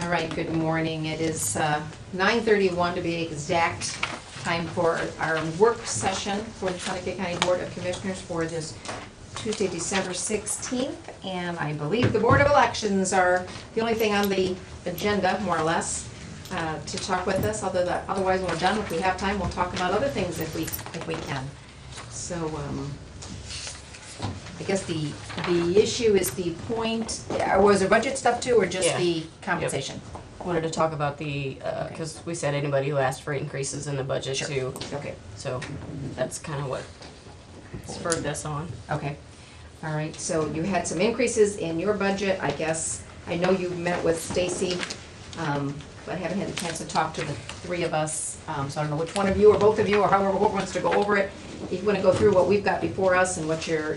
All right, good morning. It is 9:31 to be exact, time for our work session for the Connecticut County Board of Commissioners for this Tuesday, December 16th. And I believe the Board of Elections are the only thing on the agenda, more or less, to talk with us. Otherwise, when we're done, if we have time, we'll talk about other things if we can. So, I guess the issue is the point, was there budget stuff too, or just Yeah. the compensation? Wanted to talk about the, because we said anybody who asked for increases in the budget Sure. too. Okay, So that's kind of what spurred this on. okay. All right, so you had some increases in your budget, I guess. I know you met with Stacy, but I haven't had a chance to talk to the three of us. So I don't know which one of you or both of you or however who wants to go over it. If you want to go through what we've got before us and what your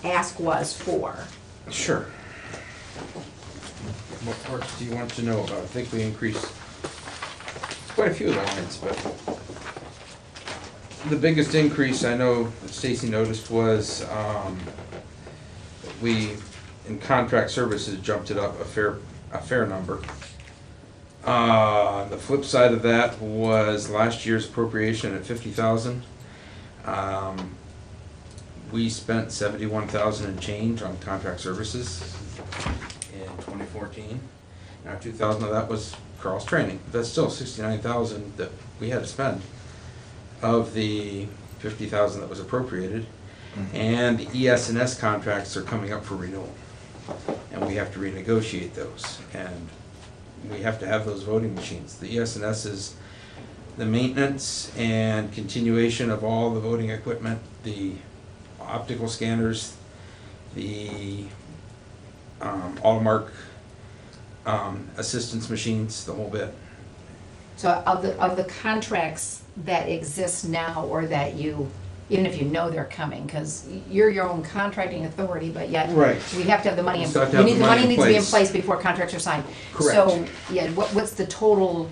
ask was for. Sure. What parts do you want to know about? I think we increased quite a few lines, but the biggest increase I know that Stacy noticed was we, in contract services, jumped it up a fair number. The flip side of that was last year's appropriation at $50,000. We spent $71,000 and change on contract services in 2014. Now 2,000 of that was Carl's training. That's still $69,000 that we had to spend of the $50,000 that was appropriated. And the ES&S contracts are coming up for renewal, and we have to renegotiate those. And we have to have those voting machines. The ES&S is the maintenance and continuation of all the voting equipment, the optical scanners, the Automark assistance machines, the whole bit. So of the contracts that exist now, or that you, even if you know they're coming, because you're your own contracting authority, but yet Right. we have to have the money, We have to have the the money money in needs to be in place. place before contracts are signed. Correct. So, yeah, what's the total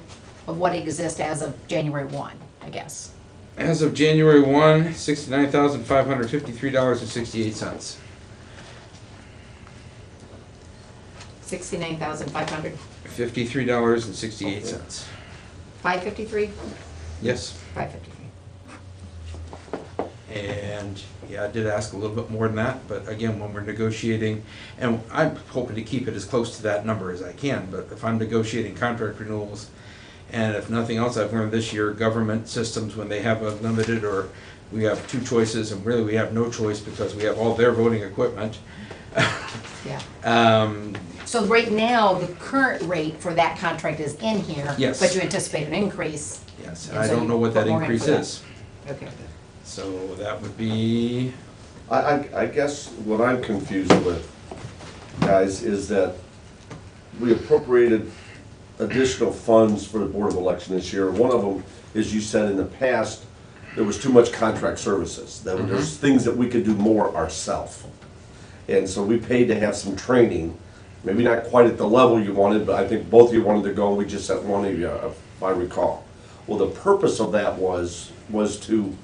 of what exists as of January 1, I guess? As of January 1, $69,553.68. 69,500, $53.68. 553, Yes. 553. And yeah, I did ask a little bit more than that, but again, when we're negotiating, and I'm hoping to keep it as close to that number as I can, but if I'm negotiating contract renewals, and if nothing else I've learned this year, government systems, when they have a limited, or we have two choices, and really we have no choice because we have all their voting equipment. Yeah. Um, So right now, the current rate for that contract is in here. Yes. But you anticipate an increase. Yes, and And I so don't know you what put that more in increase for that. is. Okay. So that would be, I guess what I'm confused with, guys, is that we appropriated additional funds for the Board of Election this year. One of them, as you said in the past, there was too much contract services. That there's things that we could do more ourselves. And so we paid to have some training, maybe not quite at the level you wanted, but I think both of you wanted to go, and we just sent one of you, if I recall. Well, the purpose of that was to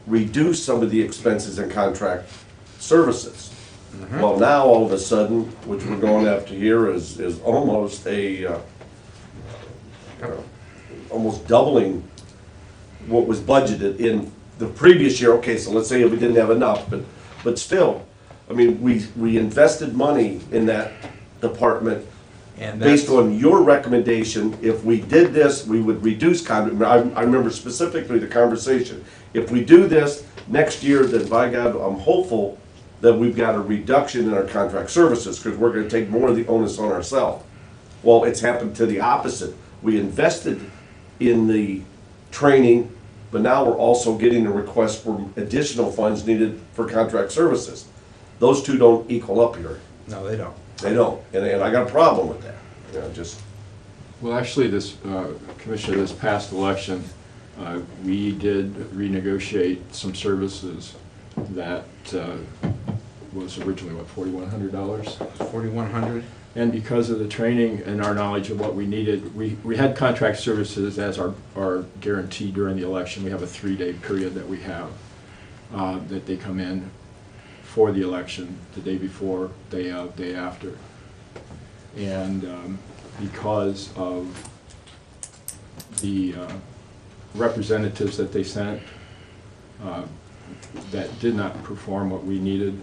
reduce some of the expenses in contract services. Well, now, all of a sudden, which we're going after here is almost almost doubling what was budgeted in the previous year. Okay, so let's say we didn't have enough, but still, I mean, we invested money in that department and based that's, on your recommendation. If we did this, we would reduce I remember specifically the conversation. If we do this next year, then by God, I'm hopeful that we've got a reduction in our contract services, because we're gonna take more of the onus on ourselves. Well, it's happened to the opposite. We invested in the training, but now we're also getting a request for additional funds needed for contract services. Those two don't equal up here. no, they don't. They don't, and I got a problem with that. You know, just, Well, actually, this, Commissioner, this past election, we did renegotiate some services that was originally, what, $4,100? 4,100. And because of the training and our knowledge of what we needed, we had contract services as our guarantee during the election. We have a 3-day period that we have, that they come in for the election, the day before, day of, day after. And because of the representatives that they sent that did not perform what we needed,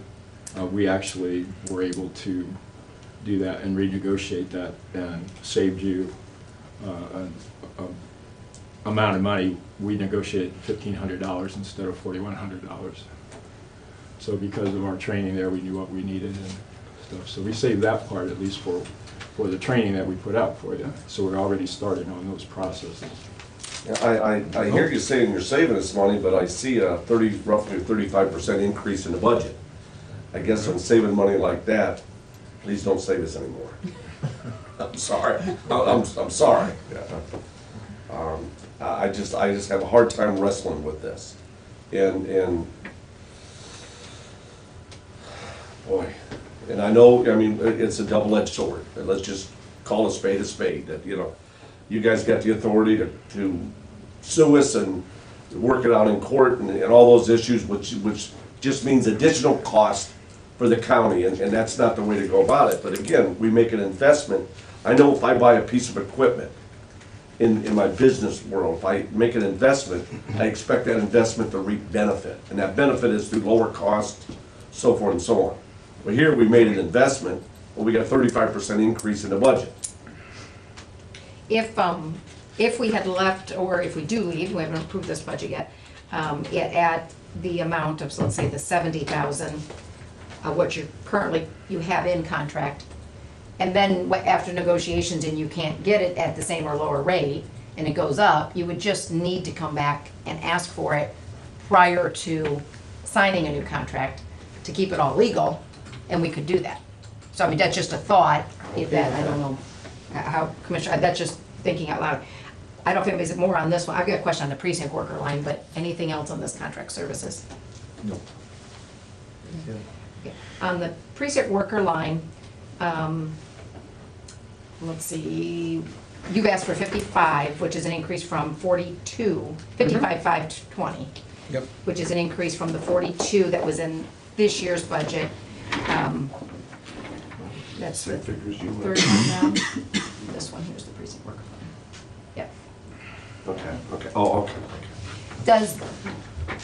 we actually were able to do that and renegotiate that and saved you an amount of money. We negotiated $1,500 instead of $4,100. So because of our training there, we knew what we needed and stuff. So we saved that part, at least for the training that we put out for you. So we're already starting on those processes. I hear you saying you're saving us money, but I see a roughly 35% increase in the budget. I guess when saving money like that, please don't save us anymore. I'm sorry. I'm sorry. I just have a hard time wrestling with this, and boy, and I know, I mean, it's a double-edged sword. And let's just call a spade, that, you know, you guys got the authority to sue us and work it out in court and all those issues, which just means additional cost for the county, and that's not the way to go about it. But again, we make an investment. I know if I buy a piece of equipment in my business world, if I make an investment, I expect that investment to reap benefit. And that benefit is through lower cost, so forth and so on. But here we made an investment, but we got a 35% increase in the budget. If we had left, or if we do leave, we haven't approved this budget yet, at the amount of, so let's say the 70,000, what you have in contract, and then after negotiations and you can't get it at the same or lower rate, and it goes up, you would just need to come back and ask for it prior to signing a new contract to keep it all legal, and we could do that. So I mean, that's just a thought, if that, I don't know how, Commissioner, that's just thinking out loud. I don't know if anybody's more on this one. I've got a question on the precinct worker line, but anything else on this contract services? No. Okay. On the precinct worker line, let's see, you've asked for 55, which is an increase from 42, 55,520. Yep. Which is an increase from the 42 that was in this year's budget. That's the Same figures you third went. one down. This one, here's the precinct worker line. Yep. Okay, oh, okay. Does,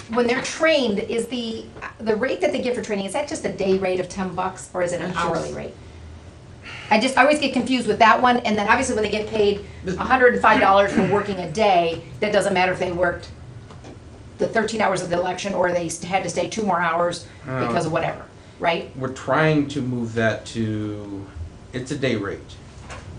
when they're trained, is the rate that they get for training, is that just a day rate of $10, or is it an hourly rate? I always get confused with that one, and then obviously when they get paid $105 for working a day, that doesn't matter if they worked the 13 hours of the election, or they had to stay 2 more hours because of whatever, right? We're trying to move that to, it's a day rate.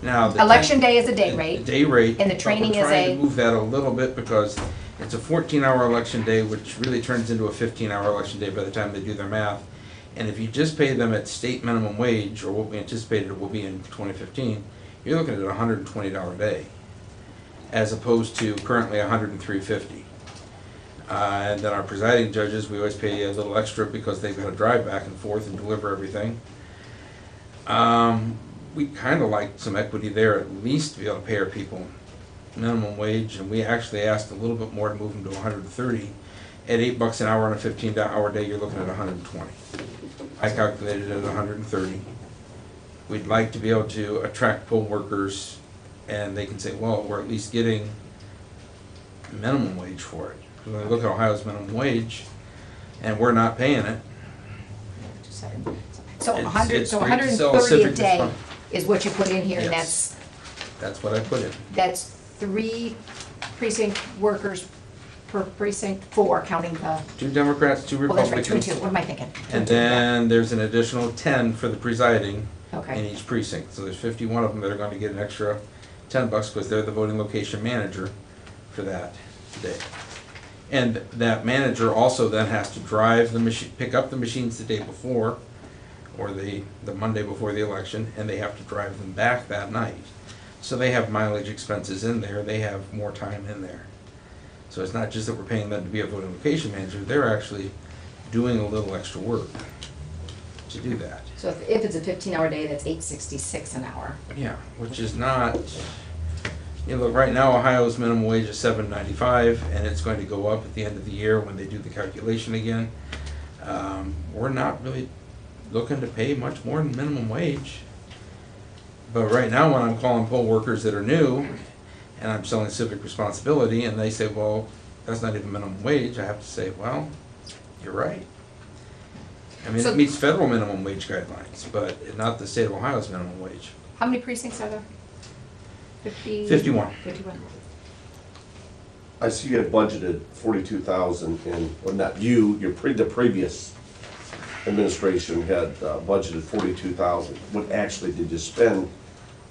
Now, the Election day is a day rate. Day rate. And the but training we're is trying a- to move that a little bit because it's a 14-hour election day, which really turns into a 15-hour election day by the time they do their math. And if you just pay them at state minimum wage, or what we anticipated it will be in 2015, you're looking at a $120 a day, as opposed to currently $103.50. And then our presiding judges, we always pay a little extra because they've got to drive back and forth and deliver everything. We kind of like some equity there, at least to be able to pay our people minimum wage, and we actually asked a little bit more to move them to 130. At $8 an hour on a 15-hour day, you're looking at 120. I calculated it at 130. We'd like to be able to attract poll workers, and they can say, well, we're at least getting minimum wage for it. When we look at Ohio's minimum wage, and we're not paying it. So It's 100, so great to sell 130 a civic day fund. is what you put in here, and Yes. That's what I put in. that's 3 precinct workers per precinct, 4, counting the, 2 Democrats, 2 well, that's right, 2 and Republicans. 2, what am I thinking? And 2 and 2, yeah. then there's an additional 10 for the presiding in Okay, each precinct. So there's 51 of them that are going to get an extra $10 because they're the voting location manager for that day. And that manager also then has to drive the machine, pick up the machines the day before, or the Monday before the election, and they have to drive them back that night. So they have mileage expenses in there, they have more time in there. So it's not just that we're paying them to be a voting location manager, they're actually doing a little extra work to do that. so if it's a 15-hour day, that's $8.66 an hour. Yeah, which is not, you know, right now Ohio's minimum wage is $7.95, and it's going to go up at the end of the year when they do the calculation again. We're not really looking to pay much more than minimum wage. But right now, when I'm calling poll workers that are new, and I'm selling civic responsibility, and they say, well, that's not even minimum wage, I have to say, well, you're right. I mean, So- it meets federal minimum wage guidelines, but not the state of Ohio's minimum wage. How many precincts are there? 51. 51. I see you had budgeted 42,000 in, well, not you, the previous administration had budgeted 42,000. What actually did you spend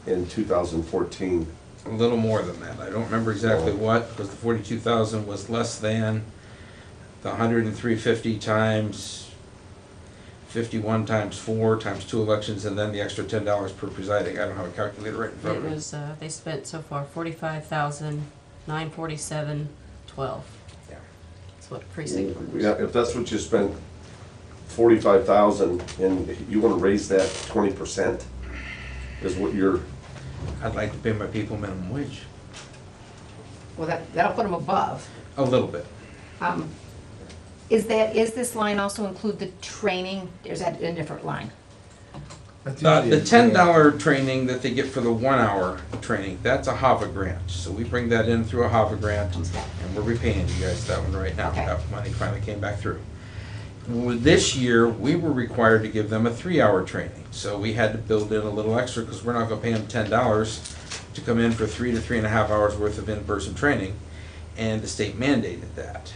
in 2014? A little more than that. I don't remember exactly what, because the 42,000 was less than the 103.50 times 51 times 4 times 2 elections, and then the extra $10 per presiding. I don't have a calculator right in front It of me. was, they spent so far 45,947.12. Yeah. That's what precinct. Yeah, if that's what you spent, 45,000, and you want to raise that 20%, is what you're, I'd like to pay my people minimum wage, Well, that'll put them above. a little bit. Is this line also include the training? Or is that a different line? The $10 training that they get for the 1 hour training, that's a HAVA grant. So we bring that in through a HAVA grant, and we're repaying you guys that one right now. Okay. That money finally came back through. This year, we were required to give them a 3-hour training. So we had to build in a little extra, because we're not gonna pay them $10 to come in for 3 to 3.5 hours worth of in-person training. And the state mandated that.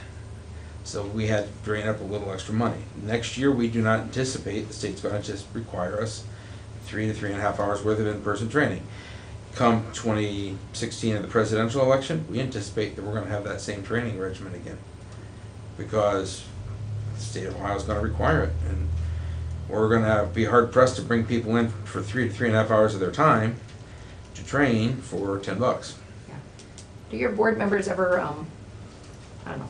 So we had to drain up a little extra money. Next year, we do not anticipate, the state's gonna just require us 3 to 3.5 hours worth of in-person training. Come 2016 of the presidential election, we anticipate that we're gonna have that same training regimen again. Because the state of Ohio is gonna require it, and we're gonna be hard pressed to bring people in for 3 to 3.5 hours of their time to train for $10. Yeah. Do your board members ever, I don't know,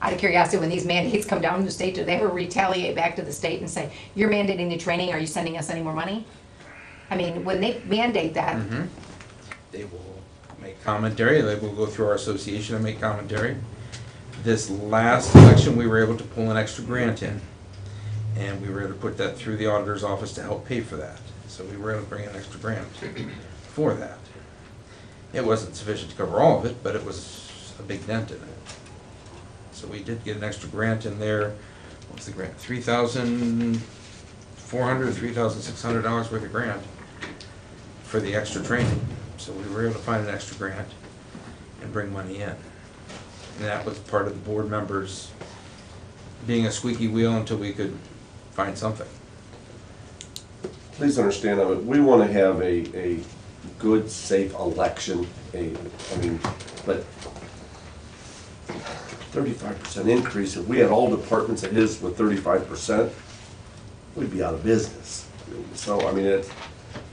out of curiosity, when these mandates come down to the state, do they ever retaliate back to the state and say, you're mandating the training, are you sending us any more money? I mean, when they mandate that, They will make commentary, they will go through our association and make commentary. This last election, we were able to pull an extra grant in, and we were able to put that through the auditor's office to help pay for that. So we were able to bring an extra grant for that. It wasn't sufficient to cover all of it, but it was a big dent in it. So we did get an extra grant in there. What was the grant? $3,400, $3,600 worth of grant for the extra training. So we were able to find an extra grant and bring money in. And that was part of the board members being a squeaky wheel until we could find something. please understand, we want to have a good, safe election, but 35% increase, if we had all departments of his with 35%, we'd be out of business. So,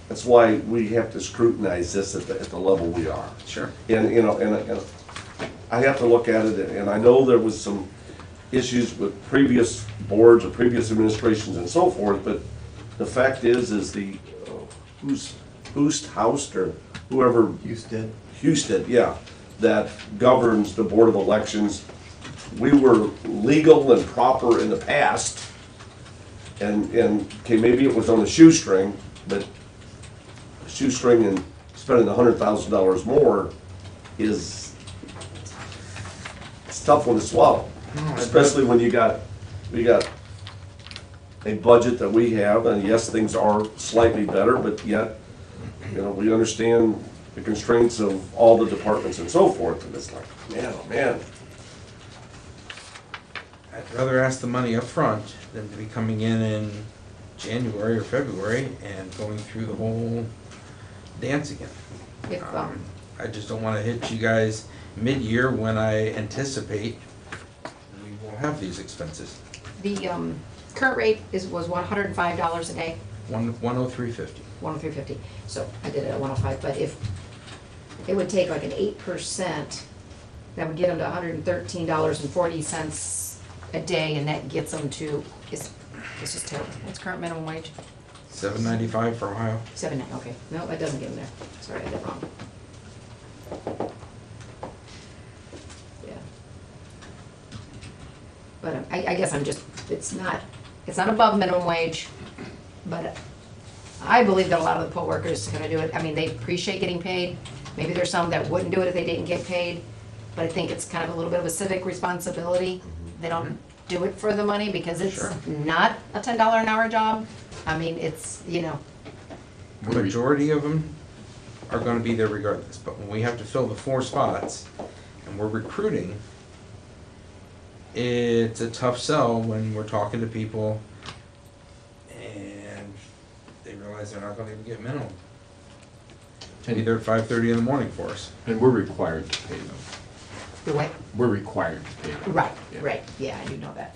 that's why we have to scrutinize this at the level we are. Sure. And, and I have to look at it, and I know there was some issues with previous boards or previous administrations and so forth, but the fact is the, Houst or whoever. Houston, yeah, that governs the Board of Elections. We were legal and proper in the past, and okay, maybe it was on a shoestring, but shoestring and spending $100,000 more is, it's a tough one to swallow. Especially when we got a budget that we have, and yes, things are slightly better, but yet, we understand the constraints of all the departments and so forth, and it's like, man, oh man. I'd rather ask the money up front than to be coming in January or February and going through the whole dance again. if, I just don't wanna hit you guys mid-year when I anticipate we will have these expenses. the current rate was $105 a day, 103.50. 103.50. So I did it at 105, but if it would take like an 8%, that would get them to $113.40 a day, and that gets them to, it's just terrible. What's current minimum wage? $7.95 for Ohio. 7.9, okay. No, that doesn't get them there. Sorry, I did it wrong. Yeah. But I guess I'm just, it's not above minimum wage, but I believe that a lot of the poll workers are gonna do it, I mean, they appreciate getting paid. Maybe there's some that wouldn't do it if they didn't get paid, but I think it's kind of a little bit of a civic responsibility. They don't do it for the money because it's Sure. not a $10 an hour job. I mean, it's, you know, The majority of them are gonna be there regardless, but when we have to fill the 4 spots and we're recruiting, it's a tough sell when we're talking to people and they realize they're not gonna even get minimum. To be there at 5:30 in the morning for us. And we're required to pay them. the way, We're required to pay them. right, Yeah. right, yeah, I do know that.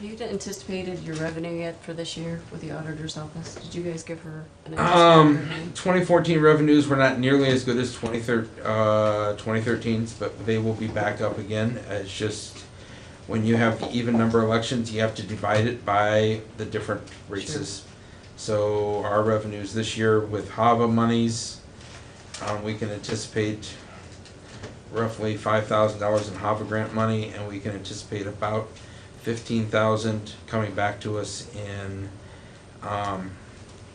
Have you anticipated your revenue yet for this year with the auditor's office? Did you guys give her an anticipated revenue? 2014 revenues were not nearly as good as 2013's, but they will be back up again. It's just, when you have the even number elections, you have to divide it by the different races. So our revenues this year with HAVA monies, we can anticipate roughly $5,000 in HAVA grant money, and we can anticipate about 15,000 coming back to us in,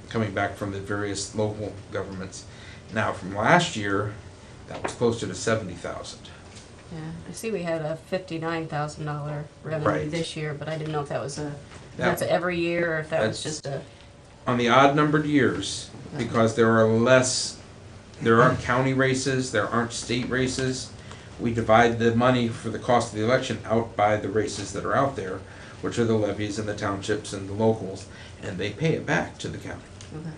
coming back from the various local governments. Now, from last year, that was closer to 70,000. Yeah, I see we had a $59,000 revenue Right. this year, but I didn't know if that was That- that's every year or if that was That's- just a, On the odd numbered years, because there aren't county races, there aren't state races, we divide the money for the cost of the election out by the races that are out there, which are the levies and the townships and the locals, and they pay it back to the county. okay.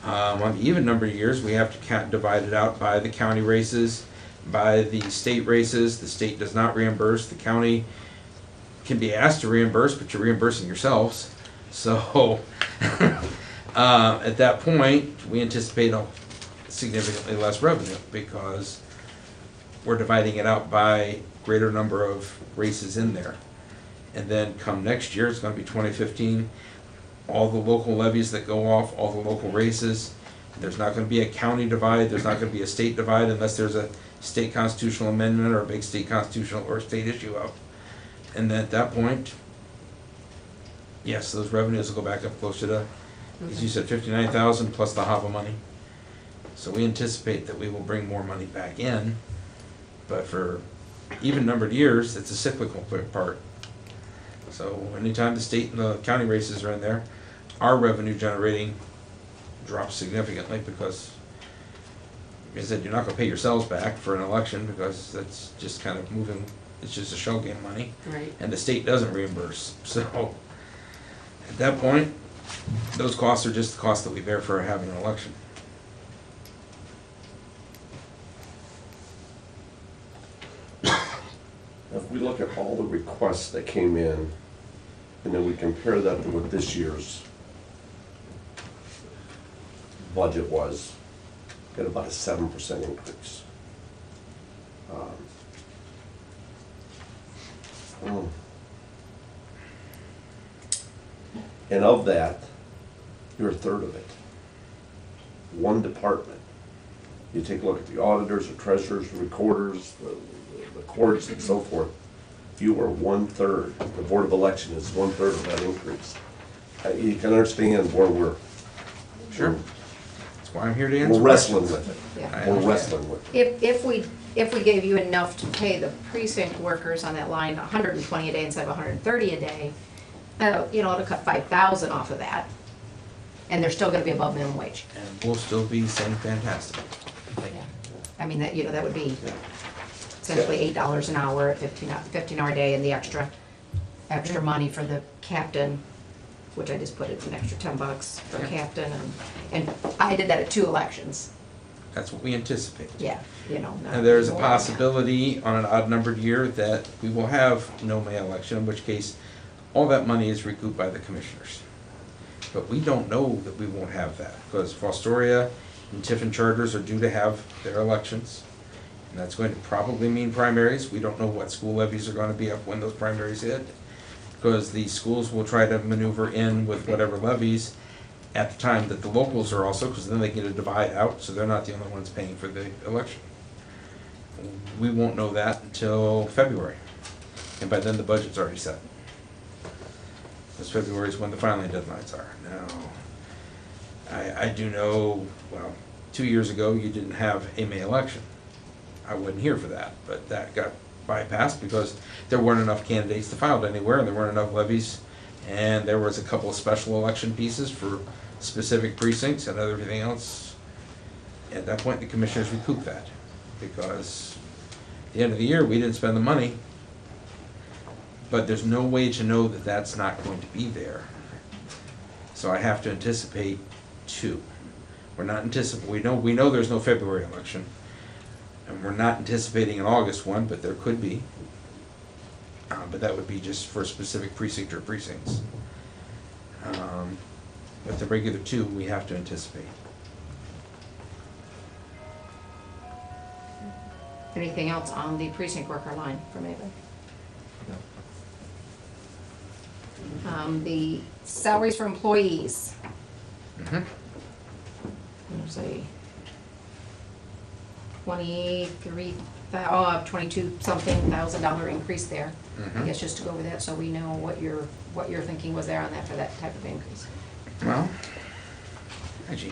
On the even number of years, we have to divide it out by the county races, by the state races. The state does not reimburse. The county can be asked to reimburse, but you're reimbursing yourselves. So at that point, we anticipate a significantly less revenue because we're dividing it out by greater number of races in there. And then come next year, it's gonna be 2015, all the local levies that go off, all the local races. There's not gonna be a county divide, there's not gonna be a state divide unless there's a state constitutional amendment or a big state constitutional or state issue up. And then at that point, yes, those revenues will go back up closer to, as you said, 59,000 plus the HAVA money. So we anticipate that we will bring more money back in, but for even numbered years, it's a cyclical part. So anytime the state and the county races are in there, our revenue generating drops significantly because, like I said, you're not gonna pay yourselves back for an election because that's just kind of moving, it's just a shell game money. Right. And the state doesn't reimburse, so at that point, those costs are just the cost that we bear for having an election. If we look at all the requests that came in, and then we compare that to what this year's budget was, got about a 7% increase. And of that, you're a third of it. One department. You take a look at the auditors, the treasurers, the recorders, the courts and so forth. You are 1/3. The Board of Election is 1/3 of that increase. You can understand where we're That's why I'm here to answer wrestling questions. with it. Yeah. We're wrestling with it. If we gave you enough to pay the precinct workers on that line 120 a day instead of 130 a day, you know, it'll cut 5,000 off of that. And they're still gonna be above minimum wage. And we'll still be saying fantastic. I mean, that, you know, that would be essentially $8 an hour at 15-hour day, and the extra money for the captain, which I just put it an extra $10 for captain, and I did that at 2 elections. That's what we anticipate. Yeah, you know. not And there's a more than that. possibility on an odd numbered year that we will have no May election, in which case all that money is recouped by the commissioners. But we don't know that we won't have that, because Fostoria and Tiffin charters are due to have their elections. And that's going to probably mean primaries. We don't know what school levies are gonna be up when those primaries hit, because the schools will try to maneuver in with whatever levies at the time that the locals are also, because then they get a divide out, so they're not the only ones paying for the election. We won't know that until February. And by then, the budget's already set. This February is when the filing deadlines are. Now, I do know, well, 2 years ago, you didn't have a May election. I wasn't here for that, but that got bypassed because there weren't enough candidates to file anywhere, and there weren't enough levies, and there was a couple of special election pieces for specific precincts and everything else. At that point, the commissioners recouped that, because at the end of the year, we didn't spend the money, but there's no way to know that that's not going to be there. So I have to anticipate two. We're not anticipating, we know there's no February election, and we're not anticipating an August one, but there could be. But that would be just for a specific precinct or precincts. But the regular two, we have to anticipate. Anything else on the precinct worker line from anybody? The salaries for employees. Mhm. There's a 22-something thousand dollar increase there. I Mhm. guess just to go over that, so we know what your thinking was there on that for that type of increase. Well, Reggie,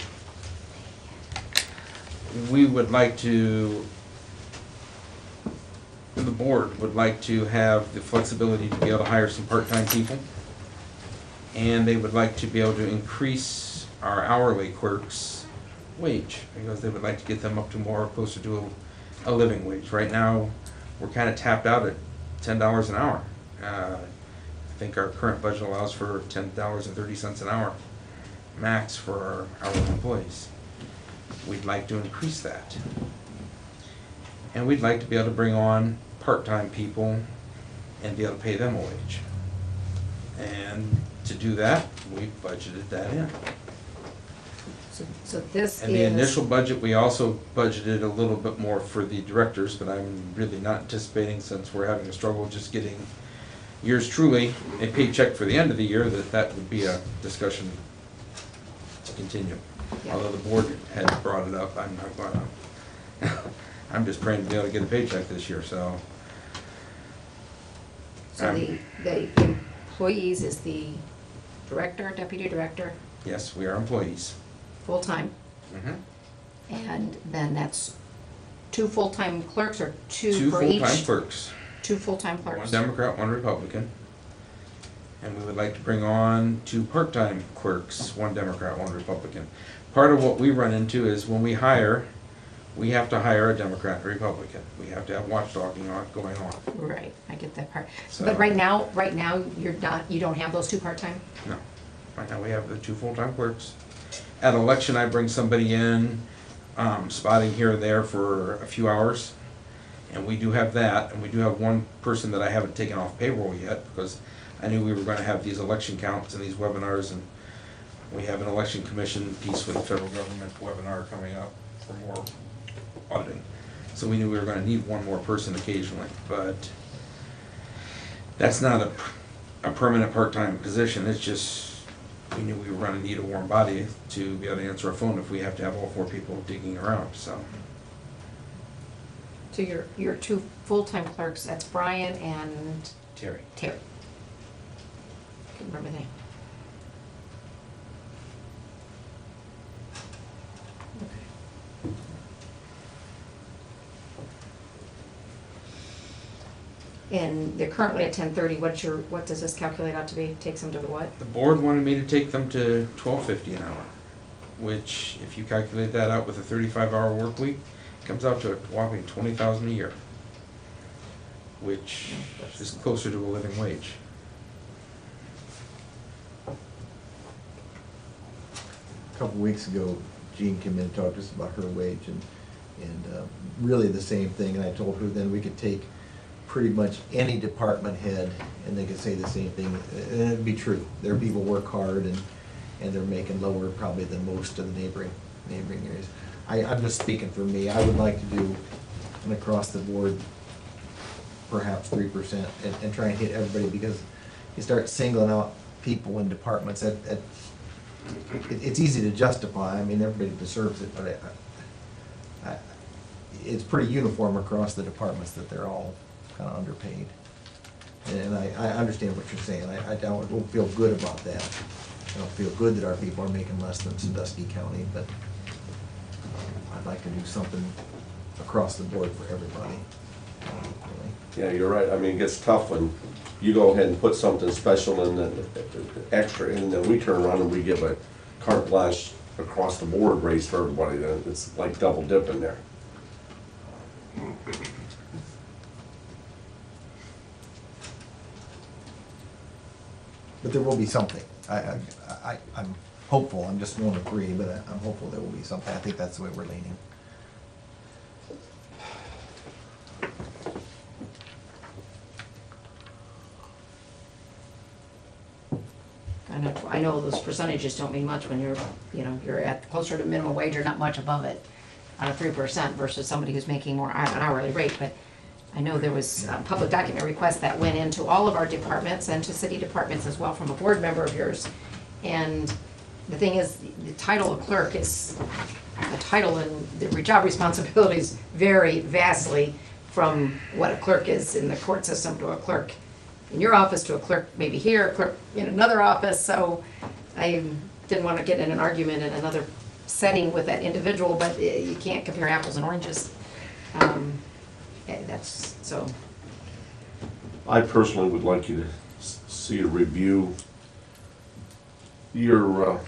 we would like to, the board would like to have the flexibility to be able to hire some part-time people. And they would like to be able to increase our hourly clerks' wage, because they would like to get them up to more, closer to a living wage. Right now, we're kind of tapped out at $10 an hour. I think our current budget allows for $10.30 an hour max for our hourly employees. We'd like to increase that. And we'd like to be able to bring on part-time people and be able to pay them a wage. And to do that, we budgeted that in. So this And the is, initial budget, we also budgeted a little bit more for the directors, but I'm really not anticipating, since we're having a struggle just getting yours truly a paycheck for the end of the year, that would be a discussion to continue. Yeah. Although the board had brought it up, I'm not gonna, I'm just praying to be able to get a paycheck this year, so. so the employees is the director, deputy director, Yes, we are employees. full-time, Mhm. and then that's 2 full-time clerks or two Two for each? full-time clerks, 2 full-time one clerks. Democrat, one Republican. And we would like to bring on 2 part-time clerks, 1 Democrat, 1 Republican. Part of what we run into is when we hire, we have to hire a Democrat and a Republican. We have to have watchdogging going on. Right, I get that part. So- But right now, you don't have those 2 part-time? No, right now we have the 2 full-time clerks. At election, I bring somebody in, spotting here and there for a few hours. And we do have that, and we do have 1 person that I haven't taken off payroll yet, because I knew we were gonna have these election counts and these webinars, and we have an election commission piece with the federal government webinar coming up for more auditing. So we knew we were gonna need 1 more person occasionally, but that's not a permanent part-time position. It's just, we knew we were gonna need a warm body to be able to answer a phone if we have to have all 4 people digging around, so. So your 2 full-time clerks, that's Brian and Terry. Terry. Can't remember the name. And they're currently at 10:30, what does this calculate out to be? Takes them to the what? The board wanted me to take them to $12.50 an hour, which, if you calculate that out with a 35-hour work week, comes out to a whopping $20,000 a year, which is closer to a living wage. A couple weeks ago, Jean came in and talked to us about her wage, and really the same thing, and I told her then we could take pretty much any department head, and they could say the same thing, and it'd be true. Their people work hard, and they're making lower probably than most of the neighboring areas. I'm just speaking for me, I would like to do an across the board, perhaps 3%, and try and hit everybody, because you start singling out people in departments it's easy to justify, I mean, everybody deserves it, but it's pretty uniform across the departments that they're all kind of underpaid. And I understand what you're saying. I don't feel good about that. I don't feel good that our people are making less than Sandusky County, but I'd like to do something across the board for everybody. Really. Yeah, you're right. I mean, it gets tough when you go ahead and put something special in, extra, and then we turn around and we give a carte blanche across the board raise for everybody. Then it's like double dipping there. But there will be something. I'm hopeful, I'm just won't agree, but I'm hopeful there will be something. I think that's the way we're leaning. I know those percentages don't mean much when you're at closer to minimum wage or not much above it on a 3% versus somebody who's making more on an hourly rate, but I know there was a public document request that went into all of our departments and to city departments as well from a board member of yours. And the thing is, the title of clerk is, the title and the job responsibilities vary vastly from what a clerk is in the court system to a clerk in your office to a clerk maybe here, a clerk in another office. So I didn't want to get in an argument in another setting with that individual, but you can't compare apples and oranges. That's so. I personally would like you to see a review your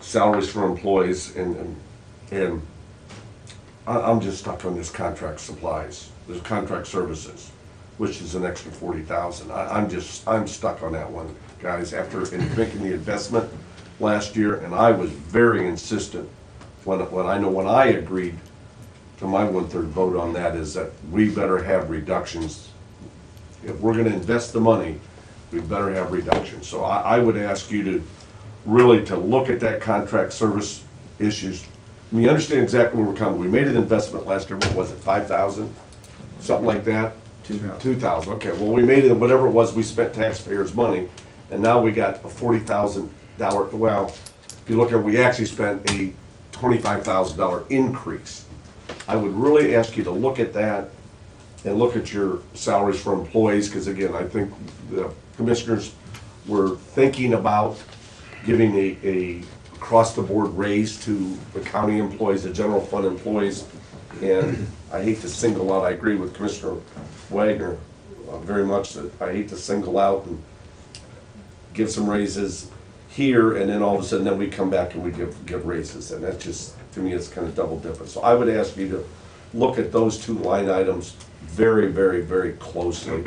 salaries for employees, and I'm just stuck on this contract supplies, this contract services, which is an extra 40,000. I'm stuck on that one, guys, after making the investment last year, and I was very insistent when I agreed to my 1/3 vote on that, is that we better have reductions. If we're gonna invest the money, we better have reductions. So I would ask you to really to look at that contract service issues. I mean, you understand exactly where we're coming. We made an investment last year, what was it, 5,000? Something like that? 2,000, okay. Well, we made it, whatever it was, we spent taxpayers' money, and now we got a $40,000, well, if you look at, we actually spent a $25,000 increase. I would really ask you to look at that and look at your salaries for employees, because again, I think the commissioners were thinking about giving a across-the-board raise to the county employees, the general fund employees, and I hate to single out, I agree with Commissioner Wagner very much, that I hate to single out and give some raises here, and then all of a sudden, then we come back and we give raises, and that's just, to me, it's kind of double dipping. So I would ask you to look at those two line items very, very, very closely,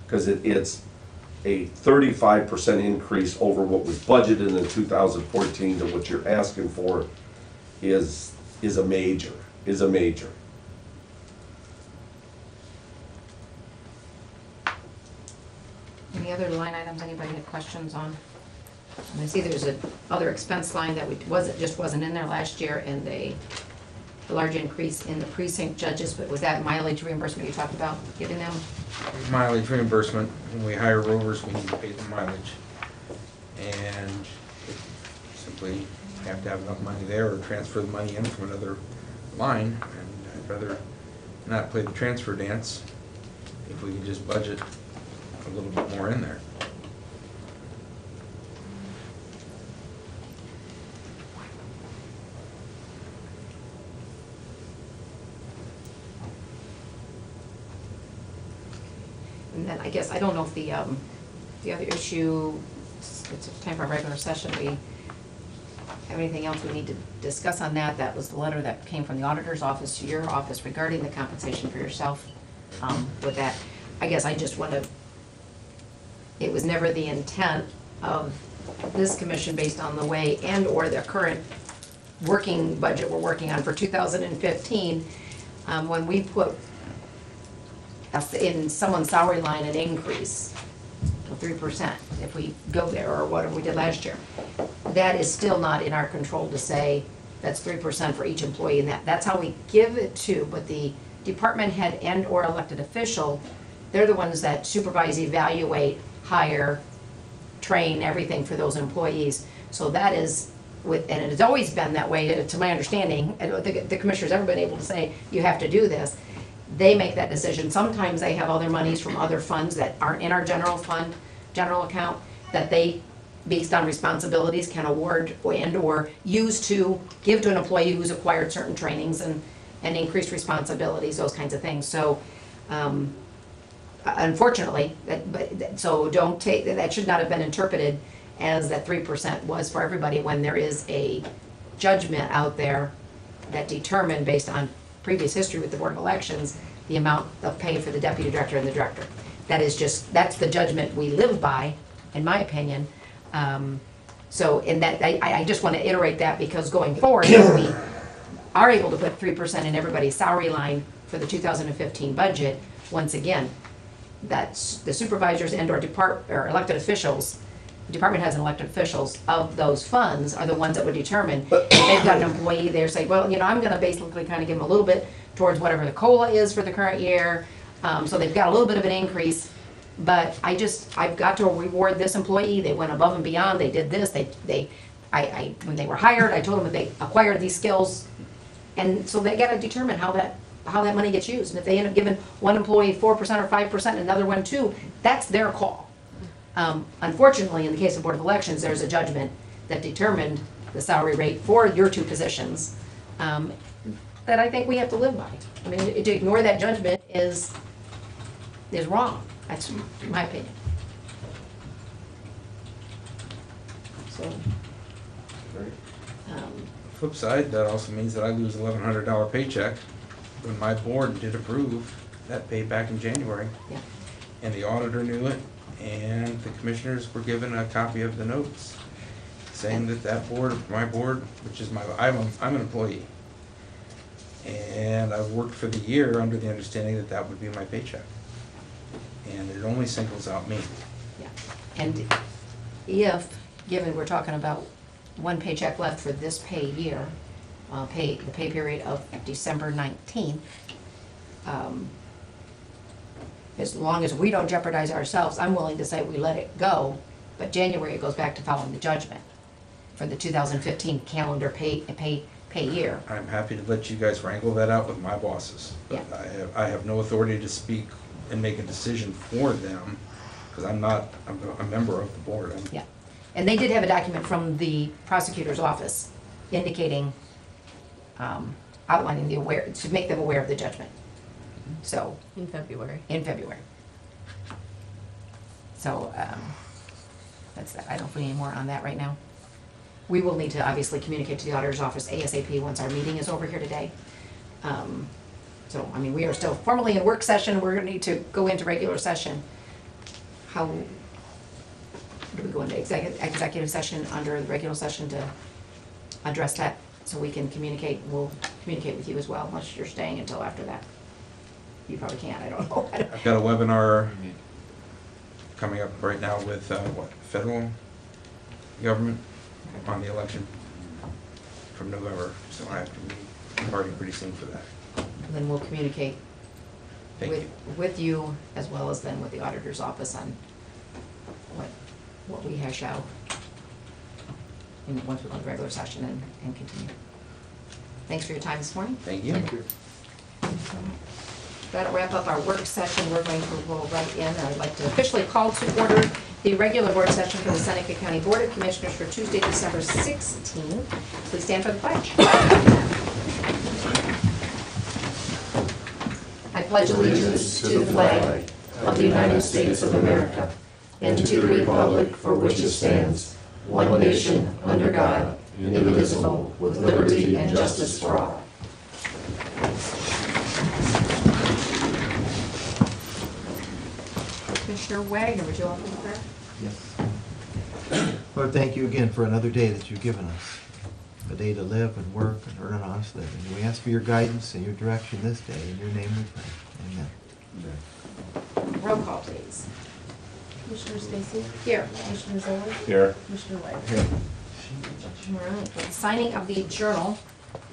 because it's a 35% increase over what was budgeted in 2014 to what you're asking for is a major. Any other line items anybody had questions on? And I see there's a other expense line that wasn't in there last year, and a large increase in the precinct judges, but was that mileage reimbursement you talked about giving them? Mileage reimbursement, when we hire rovers, we need to pay them mileage. And simply have to have enough money there or transfer the money in from another line. And I'd rather not play the transfer dance if we could just budget a little bit more in there. And then I guess, I don't know if the other issue, it's time for a regular session, we have anything else we need to discuss on that? That was the letter that came from the auditor's office to your office regarding the compensation for yourself. With that, I guess I just want to, it was never the intent of this commission, based on the way and/or the current working budget we're working on for 2015, when we put in someone's salary line an increase of 3%, if we go there, or whatever we did last year, that is still not in our control to say that's 3% for each employee, and that's how we give it to, but the department head and/or elected official, they're the ones that supervise, evaluate, hire, train, everything for those employees. So that is with, and it has always been that way, to my understanding. I don't think the commissioner's ever been able to say, you have to do this. they make that decision. Sometimes they have other monies from other funds that aren't in our general fund, general account, that they, based on responsibilities, can award and/or use to give to an employee who's acquired certain trainings and increased responsibilities, those kinds of things. So, unfortunately, so don't take, that should not have been interpreted as that 3% was for everybody, when there is a judgment out there that determined, based on previous history with the Board of Elections, the amount of pay for the deputy director and the director. That is just, that's the judgment we live by, in my opinion. So in that, I just want to iterate that, because going forward, if we are able to put 3% in everybody's salary line for the 2015 budget, once again, that's the supervisors and or elected officials, the department has elected officials of those funds are the ones that would determine if they've got an employee, they're saying, well, I'm gonna basically kind of give them a little bit towards whatever the COLA is for the current year. So they've got a little bit of an increase, but I've got to reward this employee. They went above and beyond, they did this, when they were hired, I told them that they acquired these skills. And so they gotta determine how that money gets used. And if they end up giving one employee 4% or 5%, another one 2%, that's their call. Unfortunately, in the case of Board of Elections, there's a judgment that determined the salary rate for your 2 positions, that I think we have to live by. I mean, to ignore that judgment is wrong. That's my opinion. So, Flip side, that also means that I lose $1,100 paycheck when my board did approve that pay back in January. yeah. And the auditor knew it, and the commissioners were given a copy of the notes saying that board, my board, which is I'm an employee. And I've worked for the year under the understanding that would be my paycheck. And it only singles out me. Yeah, and if, given we're talking about one paycheck left for this pay year, the pay period of December 19th, as long as we don't jeopardize ourselves, I'm willing to say we let it go, but January it goes back to following the judgment for the 2015 calendar pay year. I'm happy to let you guys wrangle that out with my bosses. But Yeah. I have no authority to speak and make a decision for them, because I'm a member of the board. Yeah, and they did have a document from the prosecutor's office indicating, outlining to make them aware of the judgment. So, In February. in February. So, that's that. I don't put any more on that right now. We will need to obviously communicate to the auditor's office ASAP once our meeting is over here today. So, I mean, we are still formally in work session. We're gonna need to go into regular session. How, do we go into executive session under the regular session to address that? So we can communicate, we'll communicate with you as well, unless you're staying until after that. You probably can't, I don't know. I've got a webinar coming up right now with, federal government on the election from November, so I have to be partying pretty soon for that. And then we'll communicate Thank you. with you as well as then with the auditor's office on what we hash out once we go to regular session and continue. Thanks for your time this morning. Thank you. That'll wrap up our work session. We're going to roll right in. I'd like to officially call to order the regular board session for the Seneca County Board of Commissioners for Tuesday, December 16th. Please stand for the pledge. I pledge allegiance to the flag of the United States of America and to the republic for which it stands, one nation, under God, indivisible, with liberty and justice for all. Commissioner Wagner, would you offer the prayer? Yes. Lord, thank you again for another day that you've given us, a day to live and work and earn an honest living. And we ask for your guidance and your direction this day. In your name we pray. Amen. Roll call, please. Commissioner Stacy? Here. Commissioner Zoll? Here. Commissioner White? All right, for the signing of the journal,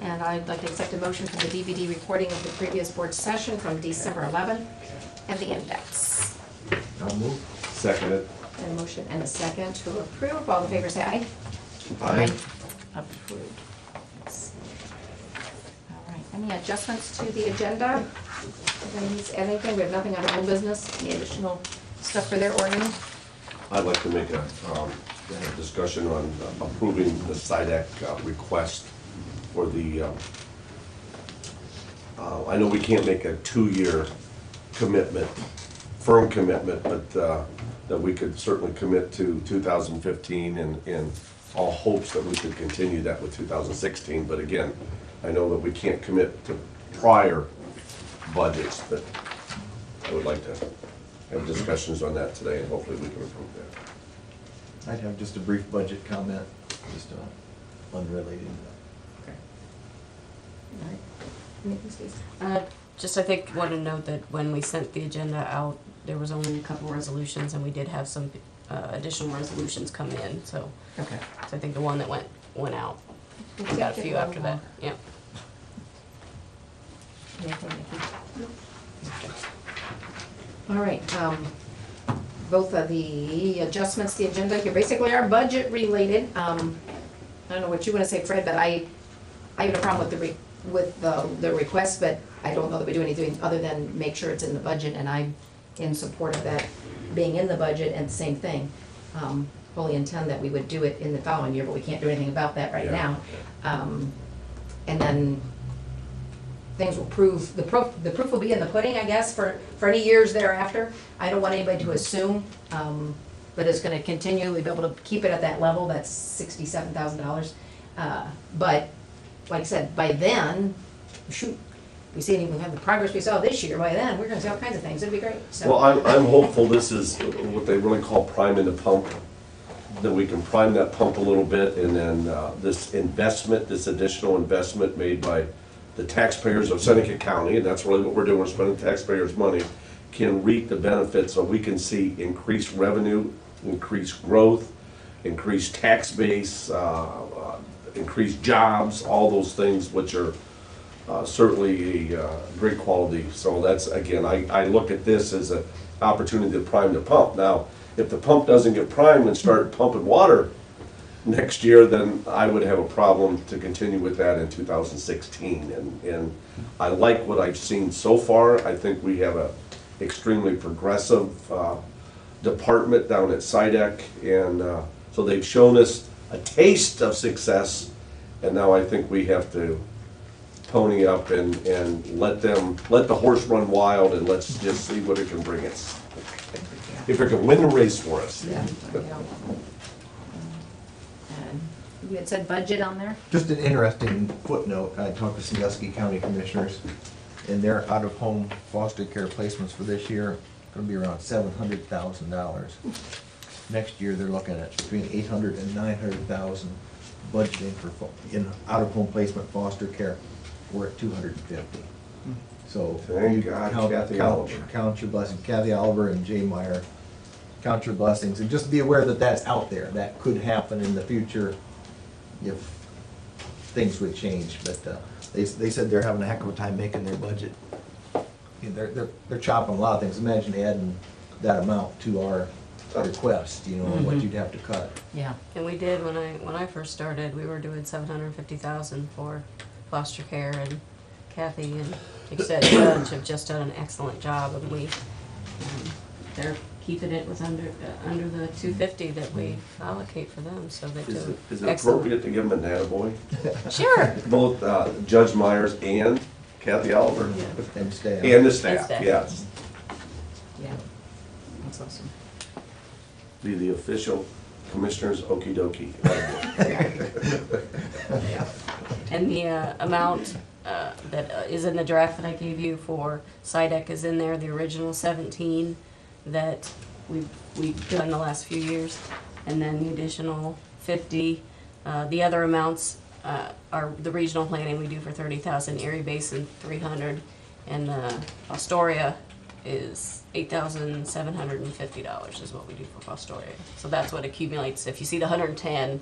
and I'd like to accept a motion for the DVD recording of the previous board session from December 11th and the index. I'll move. Seconded. And a motion and a second to approve. All in favor, say aye. Aye. Approved. Yes. All right, any adjustments to the agenda? Anything, we have nothing on old business, any additional stuff for their ordering? I'd like to make a discussion on approving the SIDAC request for the, I know we can't make a 2-year commitment, firm commitment, but that we could certainly commit to 2015 and all hopes that we could continue that with 2016. But again, I know that we can't commit to prior budgets, but I would like to have discussions on that today, and hopefully we can approve that. I'd have just a brief budget comment, just unrelated. Okay. All right. Anything, Stacy? Just I think, want to note that when we sent the agenda out, there was only a couple resolutions, and we did have some additional resolutions come in, so. Okay. So I think the one that went out, we got a few after that, yeah. Anything, Nikki? All right, both of the adjustments to the agenda here basically are budget related. I don't know what you want to say, Fred, but I have no problem with the request, but I don't know that we do anything other than make sure it's in the budget, and I'm in support of that being in the budget, and same thing. Fully intend that we would do it in the following year, but we can't do anything about that right Yeah. now. And then things will prove, the proof will be in the pudding, I guess, for any years thereafter. I don't want anybody to assume, but it's gonna continually be able to keep it at that level, that's $67,000. But, like I said, by then, shoot, we see even have the progress we saw this year, by then, we're gonna see all kinds of things, it'd be great, so. Well, I'm hopeful this is what they really call priming the pump, that we can prime that pump a little bit, and then this investment, this additional investment made by the taxpayers of Seneca County, and that's really what we're doing, we're spending taxpayers' money, can reap the benefits, so we can see increased revenue, increased growth, increased tax base, increased jobs, all those things which are certainly a great quality. So that's, again, I look at this as an opportunity to prime the pump. Now, if the pump doesn't get primed and start pumping water next year, then I would have a problem to continue with that in 2016. And I like what I've seen so far. I think we have a extremely progressive department down at SIDAC, and so they've shown us a taste of success, and now I think we have to pony up and let the horse run wild, and let's just see what it can bring us. If it can win the race for us. Yeah, yeah. And you had said budget on there? Just an interesting footnote, I talked to Sandusky County Commissioners, and their out-of-home foster care placements for this year gonna be around $700,000. Next year, they're looking at between 800 and 900,000 budgeting for, in out-of-home placement foster care. We're at 250. So. Thank you God, count- Kathy count- Oliver. Count your blessings, Kathy Oliver and Jay Meyer, count your blessings, and just be aware that that's out there. That could happen in the future if things would change, but they said they're having a heck of a time making their budget. You know, they're chopping a lot of things. Imagine adding that amount to our request, you know, what you'd have to cut. Yeah. And we did, when I first started, we were doing $750,000 for foster care, and Kathy and, like you said, Judge have just done an excellent job, and they're keeping it with under the 250 that we allocate for them, so they do Is it excellent. appropriate to give them an attaboy? Sure. Both Judge Myers and Kathy Oliver? Yeah. And staff. And the staff, staff. yes. Yeah. That's awesome. Be the official commissioners okey dokey. And the amount that is in the draft that I gave you for SIDEC is in there, the original 17 that we've done the last few years, and then the additional 50. The other amounts are the regional planning we do for 30,000, Erie Basin 300, and Astoria is $8,750 is what we do for Astoria. So that's what accumulates. If you see the 110,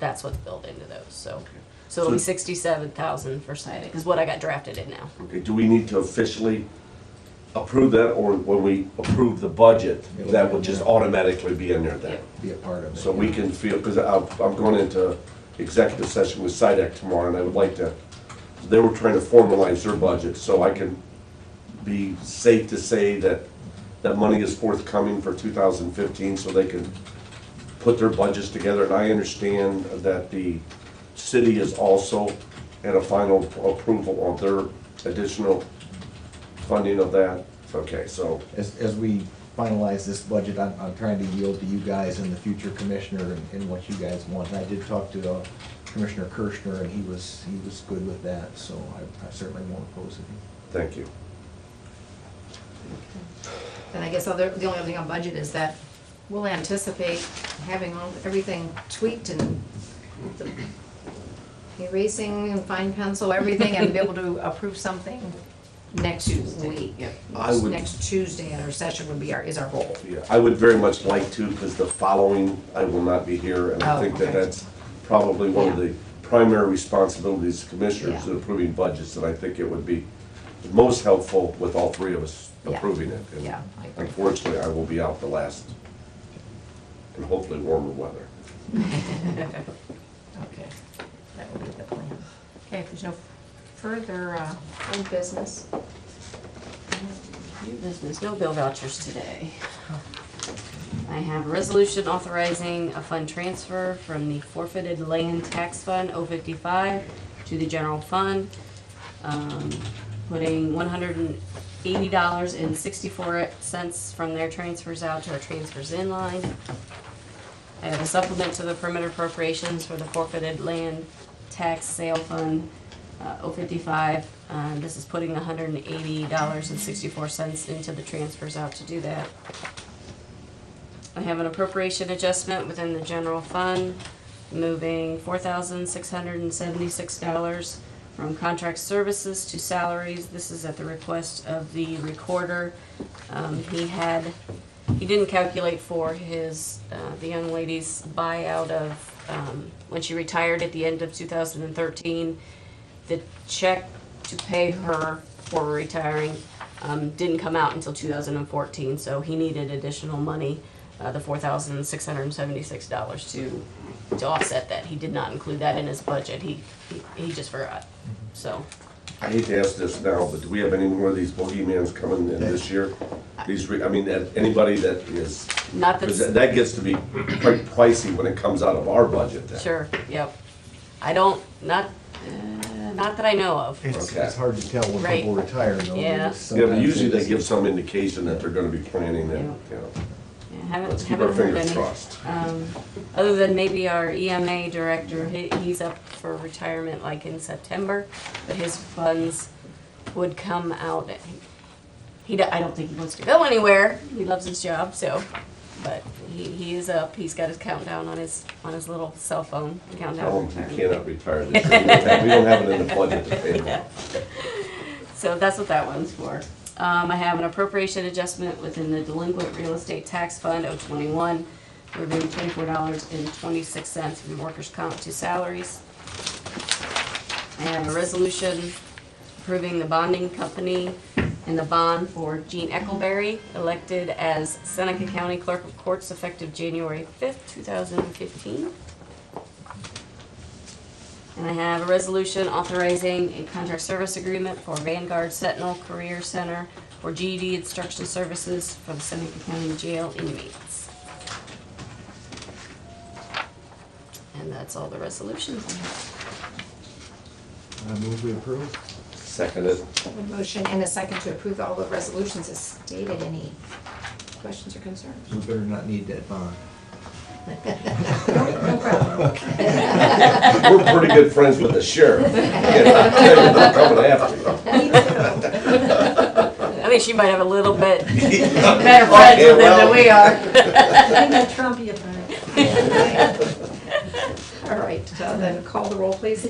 that's what's built into those. So it'll be 67,000 for SIDEC is what I got drafted in now. Okay, do we need to officially approve that, or when we approve the budget, that would just automatically be in there then? Be a part of it. So we can feel, because I'm going into executive session with SIDEC tomorrow, and I would like to, they were trying to formalize their budget, so I can be safe to say that that money is forthcoming for 2015 so they can put their budgets together? And I understand that the city is also at a final approval on their additional funding of that. Okay, so, As we finalize this budget, I'm trying to yield to you guys and the future commissioner and what you guys want. And I did talk to Commissioner Kirschner, and he was good with that, so I certainly won't oppose it. thank you. Then I guess the only other thing on budget is that we'll anticipate having everything tweaked and erasing and fine pencil, everything, and be able to approve something next week. Yep. I would- Next Tuesday at our session is our goal. Yeah, I would very much like to, because the following, I will not be here, and I Oh, think that okay. that's probably one of Yeah. the primary responsibilities of commissioners Yeah. in approving budgets, and I think it would be most helpful with all three of us Yeah. approving it. And Yeah, I agree. unfortunately, I will be out the last, and hopefully warmer weather. Okay, that will be the plan. Okay, if there's no further old business, New business, no bill vouchers today. I have a resolution authorizing a fund transfer from the forfeited land tax fund 055 to the general fund, putting $180.64 from their transfers out to our transfers in line. I have a supplement to the perimeter appropriations for the forfeited land tax sale fund 055. This is putting $180.64 into the transfers out to do that. I have an appropriation adjustment within the general fund, moving $4,676 from contract services to salaries. This is at the request of the recorder. He didn't calculate for his, the young lady's buyout of, when she retired at the end of 2013. The check to pay her for retiring didn't come out until 2014, so he needed additional money, the $4,676 to offset that. He did not include that in his budget. He just forgot. So I hate to ask this now, but do we have any more of these bogeymans coming in this year? Anybody that is, not because that. that gets to be quite pricey when it comes out of our budget then. Sure. Yep. I don't. Not that I know of. Okay. It's hard to tell when Right. people retire, though. They Yeah. just Yeah, but sometimes usually they just- give some indication that they're gonna be planning and, you know, Yeah, haven't let's keep our haven't heard fingers any. crossed. Other than maybe our EMA director, he's up for retirement like in September, but his funds would come out. I don't think he wants to go anywhere. He loves his job, so, but he is up. He's got his countdown on his little cell phone countdown. Tell them he cannot retire this year. We don't have it in the budget to pay him. So that's what that one's for. I have an appropriation adjustment within the delinquent real estate tax fund 021, moving $24.26 from workers' comp to salaries. I have a resolution approving the bonding company and the bond for Gene Eckelberry, elected as Seneca County Clerk of Courts effective January 5th, 2015. And I have a resolution authorizing a contract service agreement for Vanguard Sentinel Career Center for GED instruction services for the Seneca County Jail inmates. And that's all the resolutions I have. I move we approve. Seconded. a motion and a second to approve all the resolutions as stated. Any questions or concerns? We better not need that bond. No problem. We're pretty good friends with the sheriff. They're coming after you. I think she might have a little bit better friends with them than we are. I'm a Trumpy friend. All right, then call the roll, please.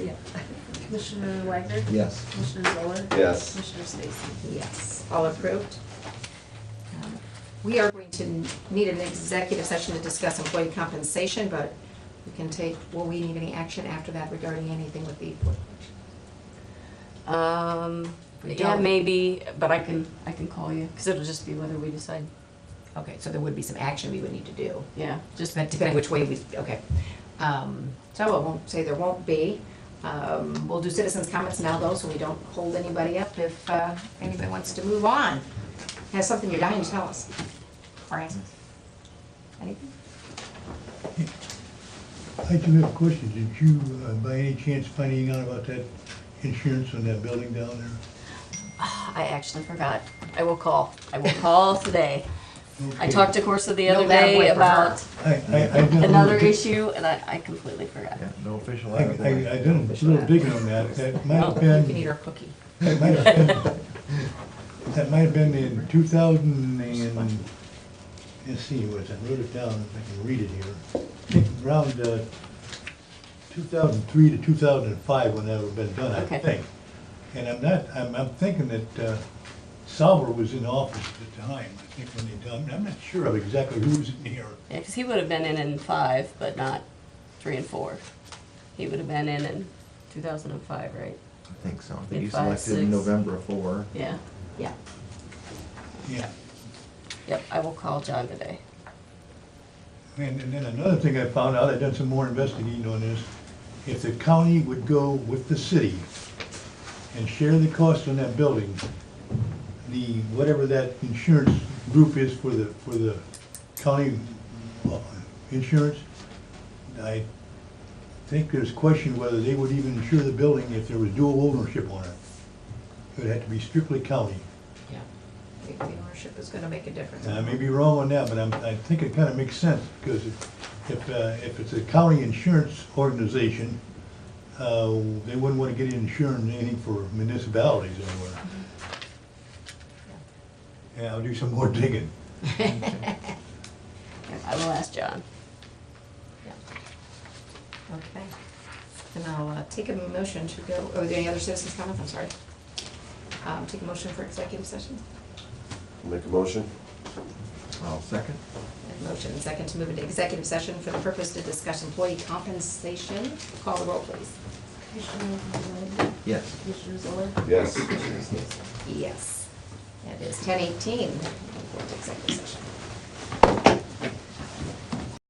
Commissioner Wagner? Yes. Commissioner Zoller? Yes. Commissioner Stacy? Yes, all approved. We are going to need an executive session to discuss employee compensation, but we can take, will we need any action after that regarding anything with the employee? We Yeah, don't. maybe, but I can call you, because it'll just be whether we decide. Okay, so there would be some action we would need to do, Yeah, just, depending which way we, okay. So I won't say there won't be. We'll do citizens' comments now though, so we don't hold anybody up if anybody wants to move on. Has something you're dying to tell us or ask us? Anything? I do have a question. Did you, by any chance, find anything out about that insurance on that building down there? I actually forgot. I will call today. I Okay. talked to Corsa the other No, that day way for her. about I've done a another little- issue, and I completely forgot. Yeah, no official. I've done a little digging on that. That might have You can eat been, our cookie. that might have been in 2000 and, let's see, what is it? I wrote it down, if I can read it here. I think around 2003 to 2005 when that would have been done, I Okay. think. And I'm thinking that Salver was in office at the time, I think, when they done, I'm not sure of exactly who was in here. Yeah, because he would have been in 5, but not 3 and 4. He would have been in 2005, right? I think so. I In think he's 5, elected in 6. November of 4. Yeah. Yeah. Yeah. Yep, I will call John today. And then another thing I found out, I done some more investigating on this, if the county would go with the city and share the cost on that building, the, whatever that insurance group is for the county insurance, I think there's question whether they would even insure the building if there was dual ownership on it. It would have to be strictly county. Yeah. I think the ownership is gonna make a difference. And I may be wrong on that, but I think it kind of makes sense, because if it's a county insurance organization, they wouldn't want to get insurance anything for municipalities anywhere. Yeah, I'll do some more digging. Yep, I will ask John. Yeah. Okay. Then I'll take a motion to go, oh, are there any other citizens' comments? I'm sorry. Take a motion for executive session. Make a motion? I'll second. And motion and second to move into executive session for the purpose to discuss employee compensation. Call the roll, please. Commissioner Wagner, Yes. Commissioner Zoller, Yes. Commissioner Stacy. Yes. It is 10:18. Executive session.